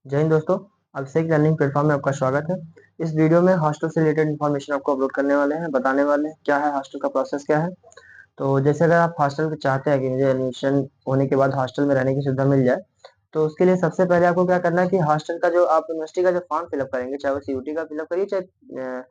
जय हिंद दोस्तों, अभिषेक learning platform में आपका स्वागत है। इस वीडियो में हॉस्टल से रिलेटेड इन्फॉर्मेशन आपको अपलोड करने वाले हैं, बताने वाले हैं क्या है हॉस्टल का प्रोसेस क्या है। तो जैसे अगर आप हॉस्टल में चाहते हैं कि मुझे एडमिशन होने के बाद हॉस्टल में रहने की सुविधा मिल जाए, तो उसके लिए सबसे पहले आपको क्या करना है कि हॉस्टल का जो आप यूनिवर्सिटी का जो फॉर्म फिलअप करेंगे, चाहे वो सीयूटी का फिलअप करिए, चाहे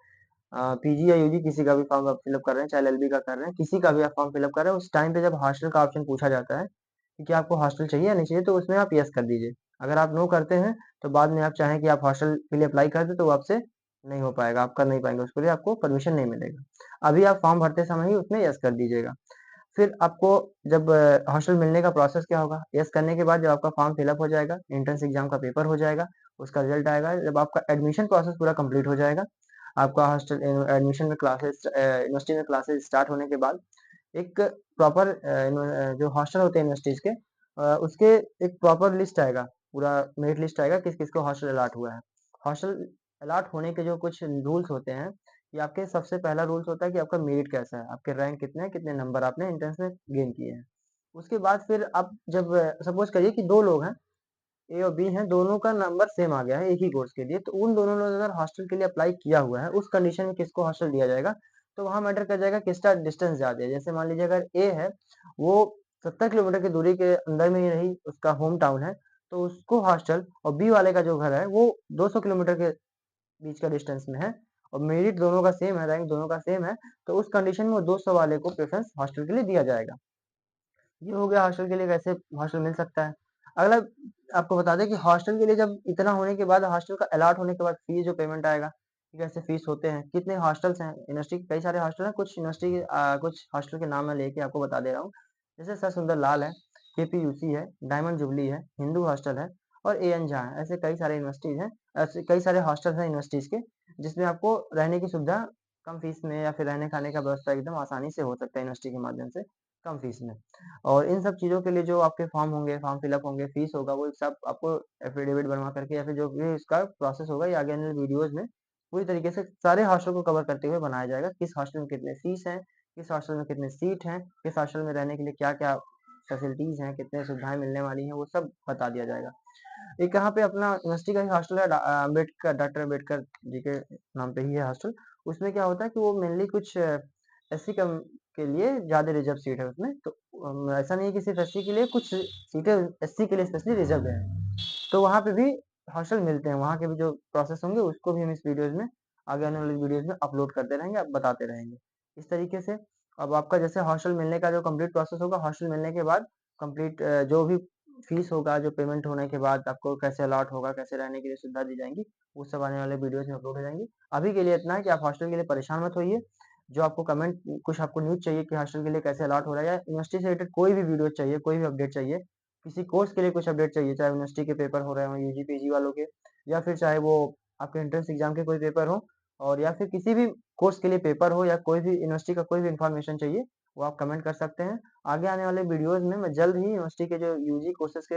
पीजी या यूजी किसी का भी फॉर्म आप फिलअप कर रहे हैं, चाहे एलएलबी का कर रहे हैं, किसी का भी आप फॉर्म फिलअप कर रहे हैं, उस टाइम पे जब हॉस्टल का ऑप्शन पूछा जाता है कि क्या आपको हॉस्टल चाहिए या नहीं चाहिए, तो उसमें आप यस कर दीजिए। अगर आप नो करते हैं तो बाद में आप चाहें कि आप हॉस्टल के लिए अप्लाई कर दें तो वो आपसे नहीं हो पाएगा, आप कर नहीं पाएंगे, उसके लिए आपको परमिशन नहीं मिलेगा। अभी आप फॉर्म भरते समय ही उसमें यस कर दीजिएगा। फिर आपको जब हॉस्टल मिलने का प्रोसेस क्या होगा, यस करने के बाद जब आपका फॉर्म फिलअप हो जाएगा, एंट्रेंस एग्जाम का पेपर हो जाएगा, उसका रिजल्ट आएगा, जब आपका एडमिशन प्रोसेस पूरा कंप्लीट हो जाएगा, आपका हॉस्टल एडमिशन में क्लासेस यूनिवर्सिटी में क्लासेस स्टार्ट होने के बाद एक प्रॉपर जो हॉस्टल होते हैं यूनिवर्सिटीज के उसके एक प्रॉपर लिस्ट आएगा, पूरा मेरिट लिस्ट आएगा किस किस को हॉस्टल अलॉट हुआ है। हॉस्टल अलॉट होने के जो कुछ रूल्स होते हैं कि आपके सबसे पहला रूल्स होता है कि आपका मेरिट कैसा है, आपके रैंक कितने हैं, कितने नंबर आपने एंट्रेंस में गेन किए हैं। उसके बाद फिर आप जब सपोज करिए कि दो लोग हैं, ए और बी हैं, दोनों का नंबर सेम आ गया है एक ही कोर्स के लिए, तो उन दोनों ने अगर हॉस्टल के लिए अप्लाई किया हुआ है, उस कंडीशन में किसको हॉस्टल दिया जाएगा, तो वहां मैटर कर जाएगा किसका डिस्टेंस ज्यादा है। जैसे मान लीजिए अगर ए है, वो 70 किलोमीटर की दूरी के अंदर में ही रही, उसका होम टाउन है, तो उसको हॉस्टल, और बी वाले का जो घर है वो 200 किलोमीटर के बीच का डिस्टेंस में है, और मेरिट दोनों का सेम है, रैंक दोनों का सेम है, तो उस कंडीशन में वो 200 वाले को प्रेफरेंस हॉस्टल के लिए दिया जाएगा। ये हो गया हॉस्टल के लिए कैसे हॉस्टल मिल सकता है। अगला आपको बता दें कि हॉस्टल के लिए जब इतना होने के बाद, हॉस्टल का अलॉट होने के बाद फीस जो पेमेंट आएगा, कि कैसे फीस होते हैं, कितने हॉस्टल्स हैं यूनिवर्सिटी के, कई सारे हॉस्टल हैं, कुछ यूनिवर्सिटी के कुछ हॉस्टल के नाम मैं लेके आपको बता दे रहा हूँ। जैसे सर सुंदर लाल है, केपीयूसी है, डायमंड जुबली है, हिंदू हॉस्टल है, और ए एन झा है। ऐसे कई सारे यूनिवर्सिटीज हैं, ऐसे कई सारे हॉस्टल हैं यूनिवर्सिटीज के, जिसमें आपको रहने की सुविधा कम फीस में या फिर रहने खाने का व्यवस्था एकदम आसानी से हो सकता है यूनिवर्सिटी के माध्यम से, कम फीस में। और इन सब चीज़ों के लिए जो आपके फॉर्म होंगे, फॉर्म फिलअप होंगे, फीस होगा, वो सब आपको एफिडेविट बनवा करके या फिर जो भी इसका प्रोसेस होगा, ये आगे आने वाले वीडियोस में पूरी तरीके से सारे हॉस्टल को कवर करते हुए बनाया जाएगा। किस हॉस्टल में कितने फीस हैं, किस हॉस्टल में कितने सीट हैं, किस हॉस्टल में रहने के लिए क्या क्या फैसिलिटीज हैं, कितने सुविधाएं मिलने वाली हैं, वो सब बता दिया जाएगा। एक यहाँ पे अपना यूनिवर्सिटी का ही हॉस्टल है, अम्बेडकर, डॉक्टर अम्बेडकर जी के नाम पे ही है हॉस्टल। उसमें क्या होता है कि वो मेनली कुछ एससी कम के लिए ज्यादा रिजर्व सीट है उसमें, तो ऐसा नहीं है कि सिर्फ एससी के लिए, कुछ सीटें एससी के लिए स्पेशली रिजर्व है। तो वहाँ पे भी हॉस्टल मिलते हैं, वहाँ के भी जो प्रोसेस होंगे उसको भी हम इस वीडियोज में, आगे आने वाली वीडियोज में अपलोड करते रहेंगे, आप बताते रहेंगे इस तरीके से। अब आपका जैसे हॉस्टल मिलने का जो कंप्लीट प्रोसेस होगा, हॉस्टल मिलने के बाद कंप्लीट जो भी फीस होगा, जो पेमेंट होने के बाद आपको कैसे अलॉट होगा, कैसे रहने के लिए सुविधा दी जाएंगी, वो सब आने वाले वीडियोज में अपलोड हो जाएंगी। अभी के लिए इतना है कि आप हॉस्टल के लिए परेशान मत होइए। जो आपको कमेंट, कुछ आपको न्यूज़ चाहिए कि हॉस्टल के लिए कैसे अलॉट हो रहा है, या यूनिवर्सिटी से रिलेटेड कोई भी वीडियो चाहिए, कोई भी अपडेट चाहिए, किसी कोर्स के लिए कुछ अपडेट चाहिए, चाहे यूनिवर्सिटी के पेपर हो रहे हों, यूजी पीजी वालों के, या फिर चाहे वो आपके एंट्रेंस एग्जाम के कोई पेपर हो, और या फिर किसी भी कोर्स के लिए पेपर हो, या कोई भी यूनिवर्सिटी का कोई भी इन्फॉर्मेशन चाहिए, वो आप कमेंट कर सकते हैं। आगे आने वाले वीडियोज में मैं जल्द ही यूनिवर्सिटी के जो यूजी कोर्सेज के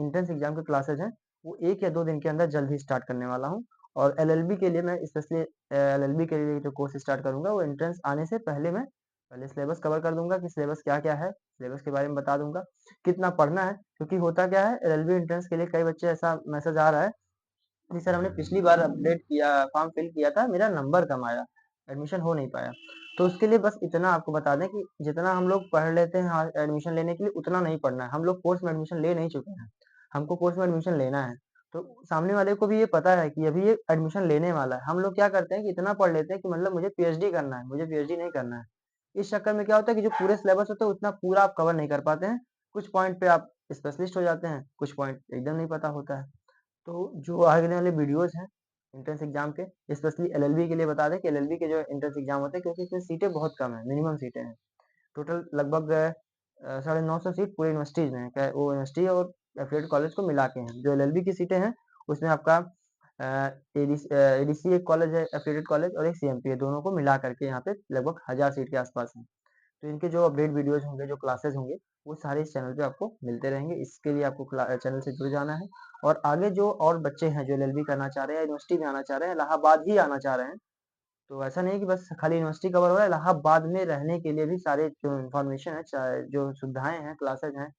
एंट्रेंस एग्जाम के क्लासेज हैं, वो 1 या 2 दिन के अंदर जल्द ही स्टार्ट करने वाला हूँ। और एलएलबी के लिए मैं स्पेशली एलएलबी के लिए जो कोर्स स्टार्ट करूंगा, वो एंट्रेंस आने से पहले मैं पहले सिलेबस कवर कर दूंगा कि सिलेबस क्या क्या है, सिलेबस के बारे में बता दूंगा, कितना पढ़ना है। क्योंकि होता क्या है, एलएलबी एंट्रेंस के लिए कई बच्चे ऐसा मैसेज आ रहा है जी सर, हमने पिछली बार अपडेट किया, फॉर्म फिल किया था, मेरा नंबर कम आया, एडमिशन हो नहीं पाया। तो उसके लिए बस इतना आपको बता दें कि जितना हम लोग पढ़ लेते हैं एडमिशन लेने के लिए, उतना नहीं पढ़ना है। हम लोग कोर्स में एडमिशन ले नहीं चुके हैं, हमको कोर्स में एडमिशन लेना है। तो सामने वाले को भी ये पता है कि अभी ये एडमिशन लेने वाला है। हम लोग क्या करते हैं कि इतना पढ़ लेते हैं कि मतलब मुझे पीएचडी करना है, मुझे पीएचडी नहीं करना है। इस चक्कर में क्या होता है कि जो पूरे सिलेबस होता है उतना पूरा आप कवर नहीं कर पाते हैं। कुछ पॉइंट पे आप स्पेशलिस्ट हो जाते हैं, कुछ पॉइंट एकदम नहीं पता होता है। तो जो आगे वाले वीडियोस हैं एंट्रेंस एग्जाम के, स्पेशली एलएलबी के लिए बता दें कि एलएलबी के जो एंट्रेंस एग्जाम होते हैं, क्योंकि इसमें सीटें बहुत कम है, मिनिमम सीटें हैं। टोटल लगभग 950 सीट पूरे यूनिवर्सिटीज में है, वो यूनिवर्सिटी और एफिलिएटेड कॉलेज को मिला के हैं। जो एलएलबी की सीटें हैं उसमें आपका एडीसी एक कॉलेज है, एफिलिएटेड कॉलेज, और एक सीएमपी है, दोनों को मिला करके यहाँ पे लगभग 1000 सीट के आसपास है। तो इनके जो अपडेट वीडियोस होंगे, जो क्लासेस होंगे, वो सारे इस चैनल पे आपको मिलते रहेंगे। इसके लिए आपको चैनल से जुड़ जाना है। और आगे जो और बच्चे हैं जो एलएलबी करना चाह रहे हैं, यूनिवर्सिटी में आना चाह रहे हैं, इलाहाबाद ही आना चाह रहे हैं, तो ऐसा नहीं कि बस खाली यूनिवर्सिटी कवर हो रहा है, इलाहाबाद में रहने के लिए भी सारे जो इन्फॉर्मेशन है, चाहे जो सुविधाएं हैं, क्लासेज हैं,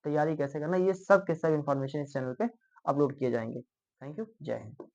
तैयारी कैसे करना, ये सब के सब इन्फॉर्मेशन इस चैनल पे अपलोड किए जाएंगे। थैंक यू, जय हिंद।